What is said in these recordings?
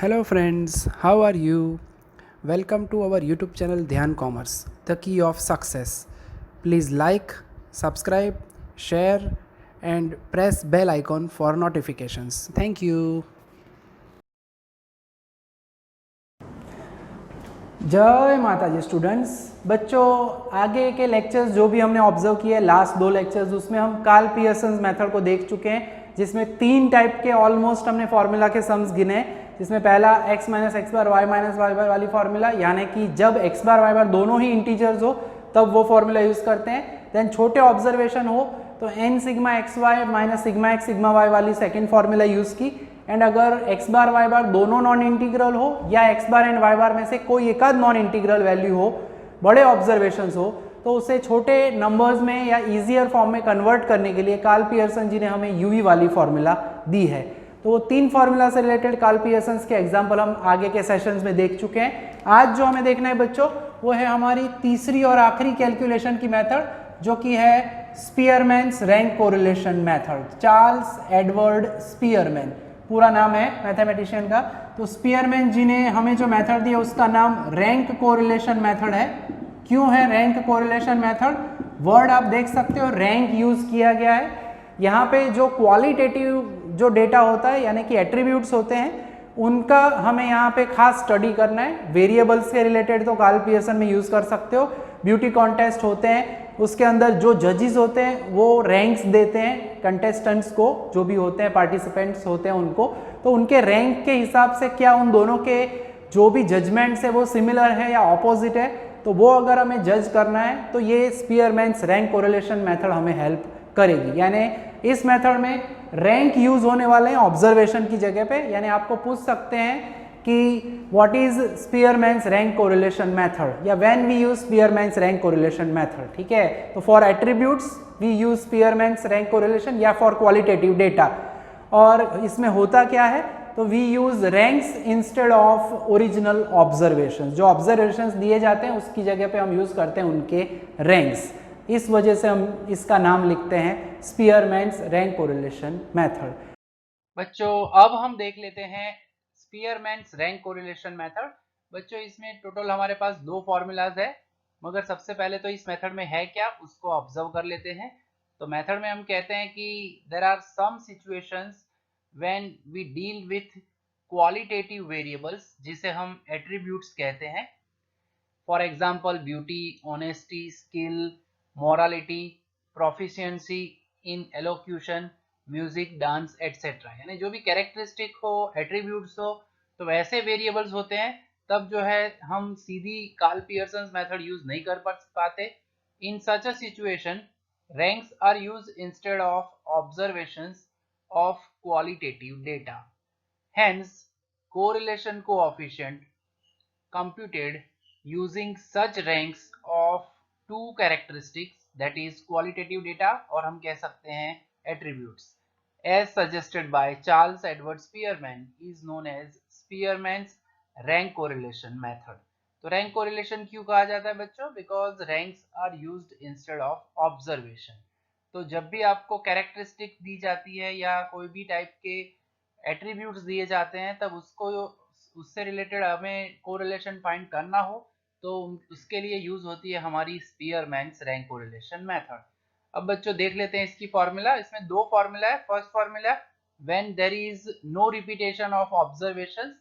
Hello friends, how are you? Welcome to our YouTube channel Dhyan Commerce, the key of success. Please like, subscribe, share and press bell icon for notifications. Thank you. जय माता जी students. बच्चों, आगे के lectures जो भी हमने observe किए last दो lectures, उसमें हम कार्ल पियर्सन्स मेथड को देख चुके हैं, जिसमें तीन टाइप के ऑलमोस्ट हमने फॉर्मूला के सम्स गिने। जिसमें पहला x माइनस एक्स बार वाई माइनस वाई बार वाली फॉर्मूला, यानी कि जब x बार वाई बार दोनों ही इंटीजर्स हो तब वो फॉर्मूला यूज करते हैं। देन छोटे ऑब्जर्वेशन हो तो n sigma X Y minus sigma X sigma Y वाली सेकेंड फॉर्मूला यूज की। एंड अगर x बार y बार दोनों नॉन इंटीग्रल हो या x bar and y bar में से कोई एक आध नॉन इंटीग्रल वैल्यू हो, बड़े ऑब्जर्वेशंस हो, तो उसे छोटे नंबर्स में या इजियर फॉर्म में कन्वर्ट करने के लिए कार्ल पियर्सन जी ने हमें यूवी वाली फॉर्मूला दी है। तो वो तीन फॉर्मूला से रिलेटेड कार्ल पियर्सन के एग्जाम्पल हम आगे के सेशंस में देख चुके हैं। आज जो हमें देखना है बच्चों, वो है हमारी तीसरी और आखिरी कैलकुलेशन की मेथड, जो कि है स्पीयरमैन्स rank correlation method. Charles Edward Spearman पूरा नाम है मैथमेटिशियन का। तो स्पीयरमैन जी ने हमें जो मेथड दिया उसका नाम रैंक कोरिलेशन मेथड है। क्यों है रैंक कोरिलेशन मेथड? वर्ड आप देख सकते हो, रैंक यूज किया गया है। यहाँ पे जो क्वालिटेटिव जो डेटा होता है, यानी कि एट्रीब्यूट्स होते हैं, उनका हमें यहाँ पे खास स्टडी करना है। वेरिएबल्स के रिलेटेड तो कार्ल पियर्सन में यूज कर सकते हो। ब्यूटी कॉन्टेस्ट होते हैं, उसके अंदर जो जजेस होते हैं वो रैंक्स देते हैं कंटेस्टेंट्स को, जो भी होते हैं पार्टिसिपेंट्स होते हैं उनको। तो उनके रैंक के हिसाब से क्या उन दोनों के जो भी जजमेंट्स है वो सिमिलर है या ऑपोजिट है, तो वो अगर हमें जज करना है तो ये स्पीयरमैन्स रैंक कोरिलेशन मेथड हमें हेल्प करेगी। यानी इस मेथड में रैंक यूज होने वाले हैं ऑब्जर्वेशन की जगह पे। यानी आपको पूछ सकते हैं कि what is Spearman's rank correlation method, या when we use Spearman's rank correlation method. ठीक है, तो for attributes we use Spearman's rank correlation, या फॉर क्वालिटेटिव डेटा। और इसमें होता क्या है, तो we use ranks instead of original observations. जो ऑब्जर्वेशंस दिए जाते हैं उसकी जगह पे हम यूज करते हैं उनके रैंक्स। इस वजह से हम इसका नाम लिखते हैं स्पीयरमैन्स रैंक कोरिलेशन मेथड। बच्चों, अब हम देख लेते हैं स्पीयरमैन्स रैंक कोरिलेशन मेथड। बच्चों, इसमें टोटल हमारे पास दो फॉर्मूलाज है, मगर सबसे पहले तो इस मेथड में है क्या उसको ऑब्जर्व कर लेते हैं। तो मेथड में हम कहते हैं कि there are some situations when we deal with qualitative variables, जिसे हम एट्रीब्यूट्स कहते हैं। For example beauty, honesty, skill, morality, proficiency in elocution, music, dance etcetera. यानी जो भी कैरेक्टरिस्टिक हो, एट्रीब्यूट्स हो, तो वैसे वेरिएबल्स होते हैं, तब जो है हम सीधी कार्ल पियर्सन मेथड यूज नहीं कर पाते। In such a situation ranks are use instead of observations of qualitative data. Hence correlation coefficient computed using such ranks of two characteristics, that is qualitative data और हम कह सकते हैं attributes, as suggested by Charles Edward Spearman is known as Spearman's rank correlation method। तो rank correlation क्यों कहा जाता है बच्चों? Because ranks are used instead of observation. तो जब भी आपको कैरेक्टरिस्टिक दी जाती है या कोई भी टाइप के एट्रीब्यूट्स दिए जाते हैं, तब उसको उससे रिलेटेड हमें कोरिलेशन फाइंड करना हो, तो उसके लिए यूज होती है हमारी स्पीयरमैन्स रैंक कोरिलेशन मेथड। अब बच्चों देख लेते हैं इसकी फॉर्मूला। इसमें दो फॉर्मूला है। First formula, when there is no repetition of observations,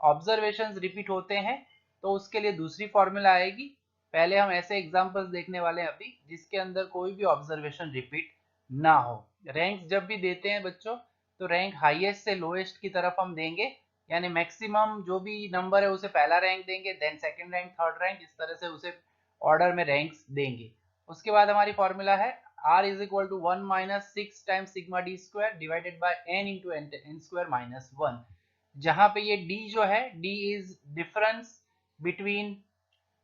observations repeat होते हैं तो उसके लिए दूसरी फॉर्मूला आएगी। पहले हम ऐसे एग्जांपल्स देखने वाले हैं अभी जिसके अंदर कोई भी ऑब्जर्वेशन रिपीट ना हो। रैंक जब भी देते हैं बच्चों, तो रैंक हाईएस्ट से लोएस्ट की तरफ हम देंगे, यानी मैक्सिमम जो भी नंबर है उसे पहला रैंक देंगे, then second rank, third rank, इस तरह से उसे ऑर्डर में रैंक्स देंगे। उसके बाद हमारी फॉर्मूला है r is equal to 1 minus 6 times sigma D square divided by n into N square minus 1, जहां पे ये d जो है, d is difference between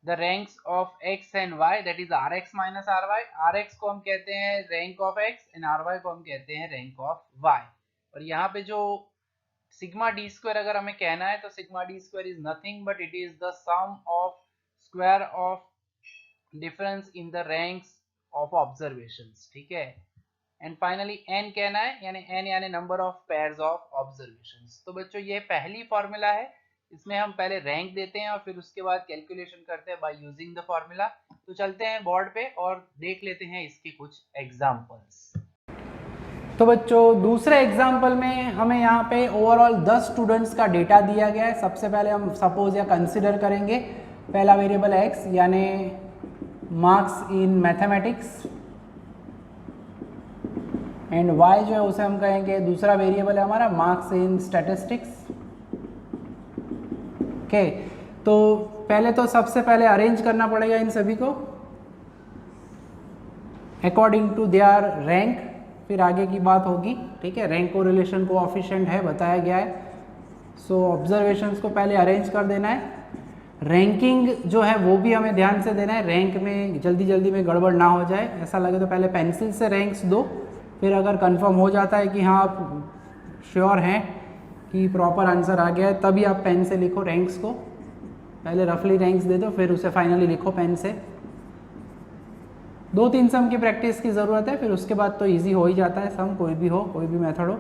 the ranks of x and y, that is rx minus ry। rx को हम कहते हैं rank of x and ry को हम कहते हैं रैंक ऑफ y। और यहाँ पे जो सिग्मा डी स्क्वायर अगर हमें कहना है, तो sigma D square is nothing but it is the sum of square of difference in the ranks of observations. ठीक है, एंड फाइनली n कहना है, यानी n यानी number of pairs of observations. तो बच्चों ये पहली फॉर्मूला है, इसमें हम पहले रैंक देते हैं और फिर उसके बाद कैलकुलेशन करते हैं बाय यूजिंग द फॉर्मूला। तो चलते हैं बोर्ड पे और देख लेते हैं इसके कुछ एग्जांपल्स। तो बच्चों दूसरे एग्जाम्पल में हमें यहाँ पे ओवरऑल 10 स्टूडेंट्स का डेटा दिया गया है। सबसे पहले हम सपोज या कंसिडर करेंगे पहला वेरिएबल x यानी marks in mathematics, and y जो है उसे हम कहेंगे दूसरा वेरिएबल है हमारा मार्क्स इन स्टैटिस्टिक्स। ओके, तो पहले तो सबसे पहले अरेंज करना पड़ेगा इन सभी को अकॉर्डिंग टू देयर रैंक, फिर आगे की बात होगी। ठीक है, रैंक कोरिलेशन कोएफिशिएंट है बताया गया है। सो ऑब्जर्वेशंस को पहले अरेंज कर देना है। रैंकिंग जो है वो भी हमें ध्यान से देना है, रैंक में जल्दी जल्दी में गड़बड़ ना हो जाए। ऐसा लगे तो पहले पेंसिल से रैंक्स दो, फिर अगर कंफर्म हो जाता है कि हाँ आप श्योर हैं कि प्रॉपर आंसर आ गया है तभी आप पेन से लिखो रैंक्स को। पहले रफली रैंक्स दे दो फिर उसे फाइनली लिखो पेन से। 2-3 सम की प्रैक्टिस की ज़रूरत है, फिर उसके बाद तो इजी हो ही जाता है सम, कोई भी हो, कोई भी मेथड हो।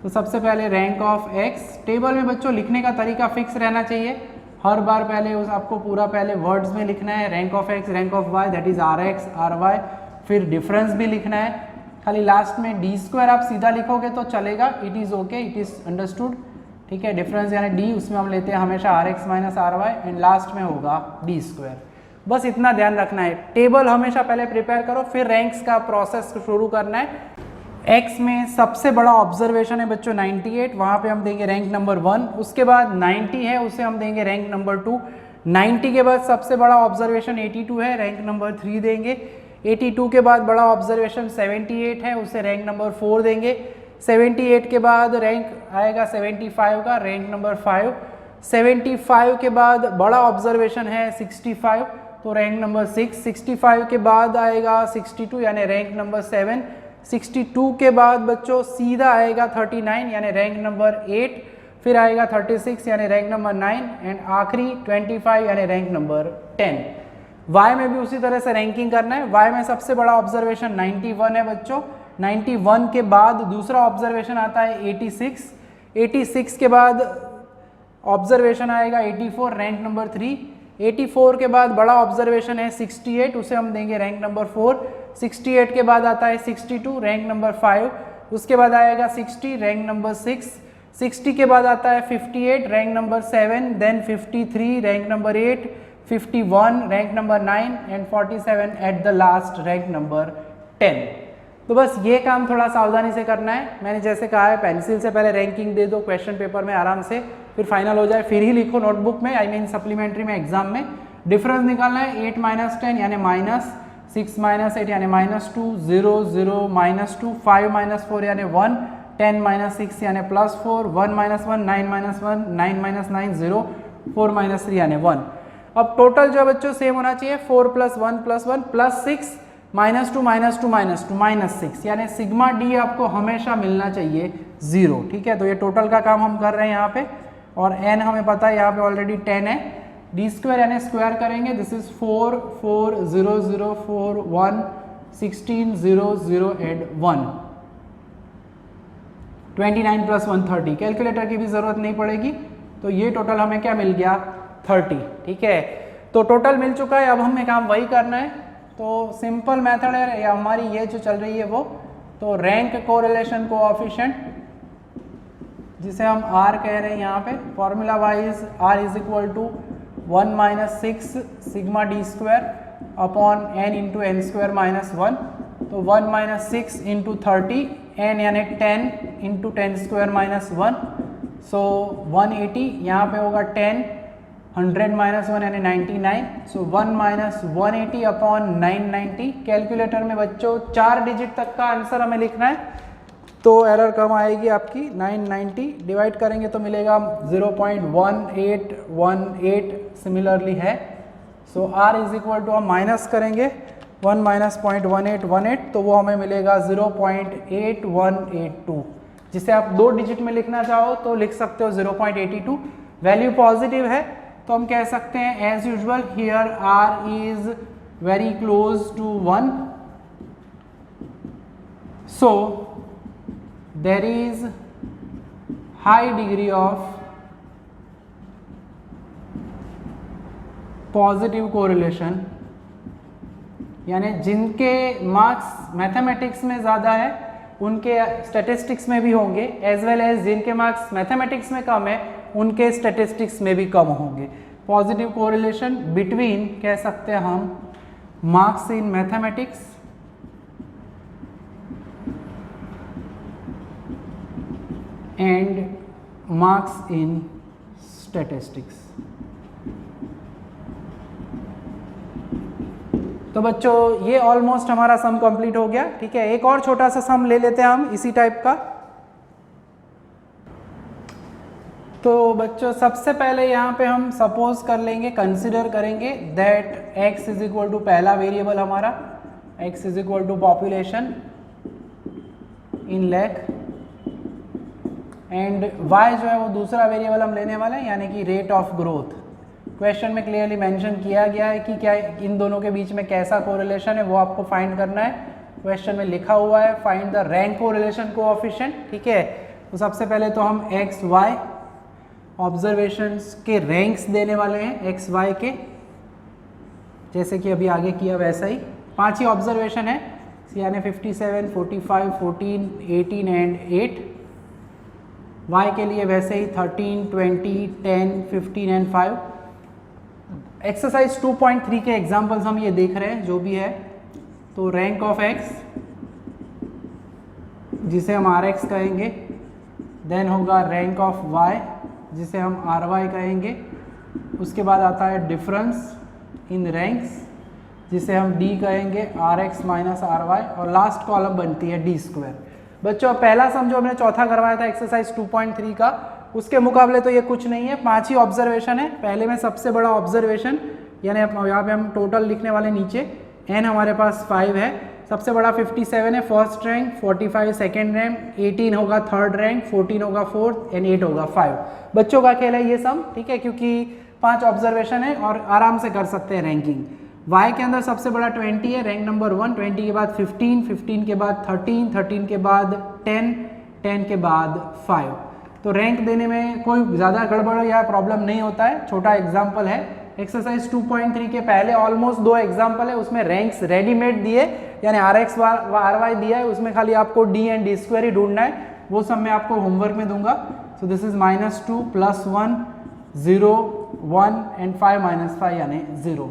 तो सबसे पहले रैंक ऑफ एक्स, टेबल में बच्चों लिखने का तरीका फिक्स रहना चाहिए। हर बार पहले उस आपको पूरा पहले वर्ड्स में लिखना है, rank of X, rank of Y, that is R X R Y, फिर डिफरेंस भी लिखना है। खाली लास्ट में डी स्क्वायर आप सीधा लिखोगे तो चलेगा, it is okay, it is understood. ठीक है, डिफरेंस यानी डी, उसमें हम लेते हैं हमेशा R X minus R Y, and last में होगा डी स्क्वायर। बस इतना ध्यान रखना है। टेबल हमेशा पहले प्रिपेयर करो, फिर रैंक्स का प्रोसेस शुरू करना है। एक्स में सबसे बड़ा ऑब्जर्वेशन है बच्चों 98, वहाँ पे हम देंगे रैंक नंबर 1। उसके बाद 90 है, उसे हम देंगे रैंक नंबर 2। 90 के बाद सबसे बड़ा ऑब्जर्वेशन 82 है, रैंक नंबर 3 देंगे। 82 के बाद बड़ा ऑब्जर्वेशन 78 है, उसे रैंक नंबर 4 देंगे। 78 के बाद रैंक आएगा 75 का, रैंक नंबर 5। 75 के बाद बड़ा ऑब्जर्वेशन है 65, तो रैंक नंबर 6। 65 के बाद आएगा 62 यानी रैंक नंबर 7। 62 के बाद बच्चों सीधा आएगा 39 यानी रैंक नंबर 8, फिर आएगा 36 यानी रैंक नंबर 9, एंड आखिरी 25 यानी रैंक नंबर 10। वाई में भी उसी तरह से रैंकिंग करना है। वाई में सबसे बड़ा ऑब्जर्वेशन 91 है बच्चों। 91 के बाद दूसरा ऑब्जर्वेशन आता है 86। 86 के बाद ऑब्जर्वेशन आएगा 84, रैंक नंबर 3। 84 के बाद बड़ा ऑब्जर्वेशन है 68, उसे हम देंगे रैंक नंबर 4। 68 के बाद आता है 62, रैंक नंबर 5। उसके बाद आएगा 60, रैंक नंबर 6। 60 के बाद आता है 58, rank number 7, then 53, rank number 8, 51, rank number 9, and 47 at the last, rank number 10। तो बस ये काम थोड़ा सावधानी से करना है। मैंने जैसे कहा है पेंसिल से पहले रैंकिंग दे दो क्वेश्चन पेपर में आराम से, फिर फाइनल हो जाए, फिर ही लिखो नोटबुक में, आई मीन सप्लीमेंट्री में, एग्जाम में। डिफरेंस निकालना है 8 - 10 यानी माइनस, 6 - 8 यानी -2, 0 0 -2, 5 - 4 यानी 1, 10 - 6 यानी +4, 1 - 1 9 - 1 9 - 9 0, 4 - 3 यानी 1। अब टोटल जो बच्चों सेम होना चाहिए, 4 + 1 + 1 + 6 -2 -2 -2 -6 यानी सिग्मा डी आपको हमेशा मिलना चाहिए 0। ठीक है, तो ये टोटल का काम हम कर रहे हैं यहाँ पे, और n हमें पता है यहाँ पे ऑलरेडी 10 है। डी स्क्वायर यानी स्क्वायर करेंगे, दिस इज 4 4 0 0 4 1 16 0 0 एंड 1, 29 + 1 30। कैलकुलेटर की भी जरूरत नहीं पड़ेगी। तो ये टोटल हमें क्या मिल गया 30। ठीक है, तो टोटल मिल चुका है। अब हमें काम वही करना है। तो सिंपल मेथड है या हमारी ये जो चल रही है वो, तो रैंक कोरिलेशन कोएफिशिएंट जिसे हम R कह रहे हैं यहाँ पे, formula wise R is equal to 1 - 6 sigma D square upon n into n square minus 1। तो 1 - 6 इंटू 30, n यानी 10 इंटू 10 स्क्वायर माइनस 1, सो 180। यहाँ पे होगा 10, 100 - 1 यानी 99, सो 1 - 180 अपॉन 990। कैलकुलेटर में बच्चों 4 डिजिट तक का आंसर हमें लिखना है, तो एरर कम आएगी आपकी। 990 डिवाइड करेंगे तो मिलेगा 0.1818 सिमिलरली है। सो R इज इक्वल टू हम माइनस करेंगे 1 - 0.1818, तो वो हमें मिलेगा 0.8182, जिसे आप 2 डिजिट में लिखना चाहो तो लिख सकते हो 0.82। वैल्यू पॉजिटिव है तो हम कह सकते हैं as usual here R is very close to 1। So there is high degree of positive correlation, यानी जिनके मार्क्स मैथमेटिक्स में ज़्यादा है उनके स्टैटिस्टिक्स में भी होंगे, एज वेल एज जिनके मार्क्स मैथमेटिक्स में कम है उनके स्टैटिस्टिक्स में भी कम होंगे। पॉजिटिव कोरिलेशन बिटवीन कह सकते हैं हम marks in mathematics and marks in statistics. तो बच्चों ये ऑलमोस्ट हमारा सम कंप्लीट हो गया। ठीक है, एक और छोटा सा सम ले लेते हैं हम इसी टाइप का। तो बच्चों सबसे पहले यहाँ पे हम सपोज कर लेंगे, कंसिडर करेंगे that x is equal to पहला वेरिएबल हमारा x is equal to population in lakh and y जो है वो दूसरा वेरिएबल हम लेने वाले हैं, यानी कि रेट ऑफ ग्रोथ। क्वेश्चन में क्लियरली मेंशन किया गया है कि क्या इन दोनों के बीच में कैसा कोरिलेशन है वो आपको फाइंड करना है। क्वेश्चन में लिखा हुआ है find the rank correlation coefficient. ठीक है, तो सबसे पहले तो हम एक्स वाई ऑब्जर्वेशंस के रैंक्स देने वाले हैं एक्स वाई के, जैसे कि अभी आगे किया वैसा ही। 5 ही ऑब्जर्वेशन है, यानी 57, 45, 14, 18 एंड 8। वाई के लिए वैसे ही 13, 20, 10, 15 एंड 5। एक्सरसाइज 2.3 के एग्जाम्पल्स हम ये देख रहे हैं जो भी है। तो रैंक ऑफ एक्स जिसे हम आर एक्स कहेंगे, देन होगा रैंक ऑफ वाई जिसे हम आर वाई कहेंगे, उसके बाद आता है डिफरेंस इन रैंक्स जिसे हम डी कहेंगे, R X minus R Y, और लास्ट कॉलम बनती है डी स्क्वायर। बच्चों पहला सम जो हमने चौथा करवाया था एक्सरसाइज 2.3 का, उसके मुकाबले तो ये कुछ नहीं है, 5 ही ऑब्जर्वेशन है। पहले में सबसे बड़ा ऑब्जर्वेशन, यानी यहाँ पे हम टोटल लिखने वाले नीचे n हमारे पास 5 है, सबसे बड़ा 57 है फर्स्ट रैंक, 45 सेकंड रैंक, 18 होगा थर्ड रैंक, 14 होगा फोर्थ एंड 8 होगा 5। बच्चों का खेल है ये सम। ठीक है, क्योंकि 5 ऑब्जर्वेशन है और आराम से कर सकते हैं रैंकिंग। y के अंदर सबसे बड़ा 20 है, रैंक नंबर 1, 20 के बाद 15, 15 के बाद 13, 13 के बाद 10, 10 के बाद 5। तो रैंक देने में कोई ज़्यादा गड़बड़ या प्रॉब्लम नहीं होता है। छोटा एग्जाम्पल है, एक्सरसाइज 2.3 के पहले ऑलमोस्ट 2 एग्जाम्पल है, उसमें रैंक्स रेडीमेड दिए, यानी आर एक्स आर वाई दिया है, उसमें खाली आपको डी एंड डी स्क्वायर ही ढूंढना है, वो सब मैं आपको होमवर्क में दूंगा। सो दिस इज -2 +1 0 1 एंड 5 -5 यानी 0।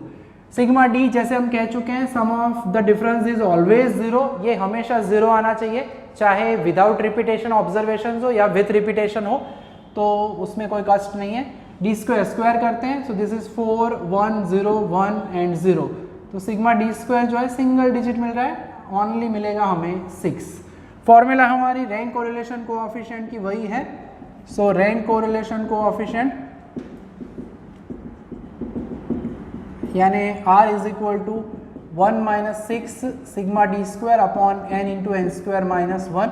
सिग्मा डी जैसे हम कह चुके हैं, sum of the difference is always 0, ये हमेशा 0 आना चाहिए, चाहे विदाउट रिपीटेशन ऑब्जर्वेशन हो या विथ रिपीटेशन हो, तो उसमें कोई कष्ट नहीं है। डी स्क्वायर स्क्वायर करते हैं, सो दिस इज 4 1 0 1 एंड 0। तो सिग्मा डी स्क्वायर जो है सिंगल डिजिट मिल रहा है, ओनली मिलेगा हमें 6। फॉर्मूला हमारी रैंक कोरिलेशन कोएफिशिएंट की वही है। सो रैंक कोरिलेशन कोएफिशिएंट यानी R is equal to 1 - 6 sigma D square upon n into N square -1।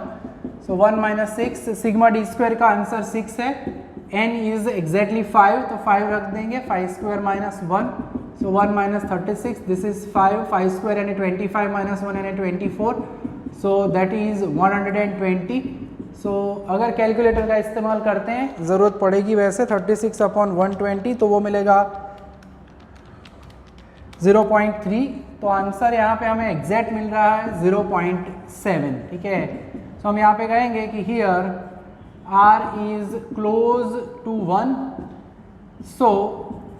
So 1 - 6 sigma D square का आंसर 6 है, n इज एग्जैक्टली 5, तो 5 रख देंगे, 5 square -1, so 1 - 36, this is 5, 5 square यानी 25 -1 यानी 24, सो दैट इज 120। सो अगर calculator का इस्तेमाल करते हैं, ज़रूरत पड़ेगी वैसे, 36 अपॉन 120 तो वो मिलेगा 0.3। तो आंसर यहाँ पे हमें एग्जैक्ट मिल रहा है 0.7। ठीक है, तो हम यहाँ पे कहेंगे कि here R is close to 1। So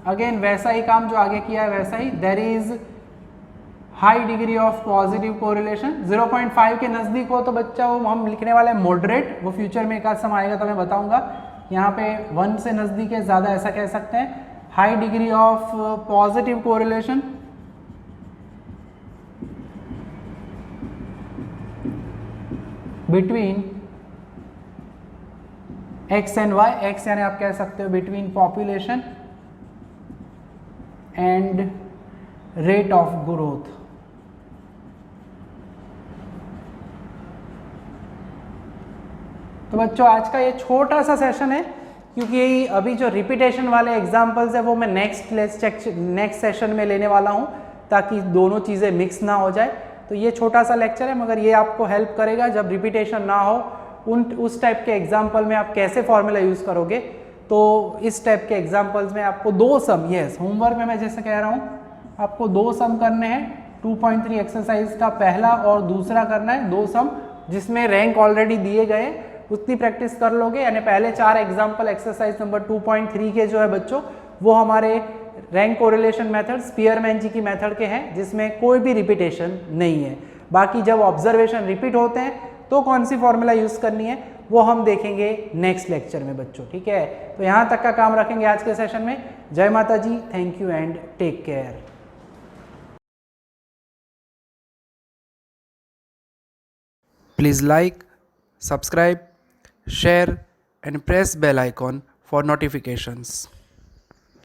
again वैसा ही काम जो आगे किया है वैसा ही, there is high degree of positive correlation. 0.5 के नज़दीक हो तो बच्चा वो हम लिखने वाले हैं मॉडरेट, वो फ्यूचर में एक आध सम आएगा तो मैं बताऊंगा। यहाँ पे 1 से नज़दीक है, ज़्यादा ऐसा कह सकते हैं। High degree of positive correlation between x and y, x यानी आप कह सकते हो between population and rate of growth. तो बच्चों आज का ये छोटा सा सेशन है, क्योंकि अभी जो रिपीटेशन वाले एग्जाम्पल्स है वो मैं नेक्स्ट सेशन में लेने वाला हूँ, ताकि दोनों चीज़ें मिक्स ना हो जाए। तो ये छोटा सा लेक्चर है, मगर ये आपको हेल्प करेगा जब रिपीटेशन ना हो उस टाइप के एग्जाम्पल में आप कैसे फॉर्मूला यूज़ करोगे। तो इस टाइप के एग्जाम्पल्स में आपको 2 सम, यस होमवर्क में मैं जैसे कह रहा हूँ आपको 2 सम करने हैं 2.3 एक्सरसाइज का पहला और दूसरा करना है 2 सम जिसमें रैंक ऑलरेडी दिए गए, उतनी प्रैक्टिस कर लोगे। यानी पहले 4 एग्जाम्पल एक्सरसाइज नंबर 2.3 के जो है बच्चों वो हमारे रैंक कोरिलेशन मेथड स्पीयरमैन जी की मेथड के हैं जिसमें कोई भी रिपीटेशन नहीं है। बाकी जब ऑब्जर्वेशन रिपीट होते हैं तो कौन सी फॉर्मूला यूज़ करनी है वो हम देखेंगे नेक्स्ट लेक्चर में बच्चों, ठीक है। तो यहाँ तक का काम रखेंगे आज के सेशन में। Jai Mata ji, thank you and take care. Please like, subscribe, share and press bell icon for notifications.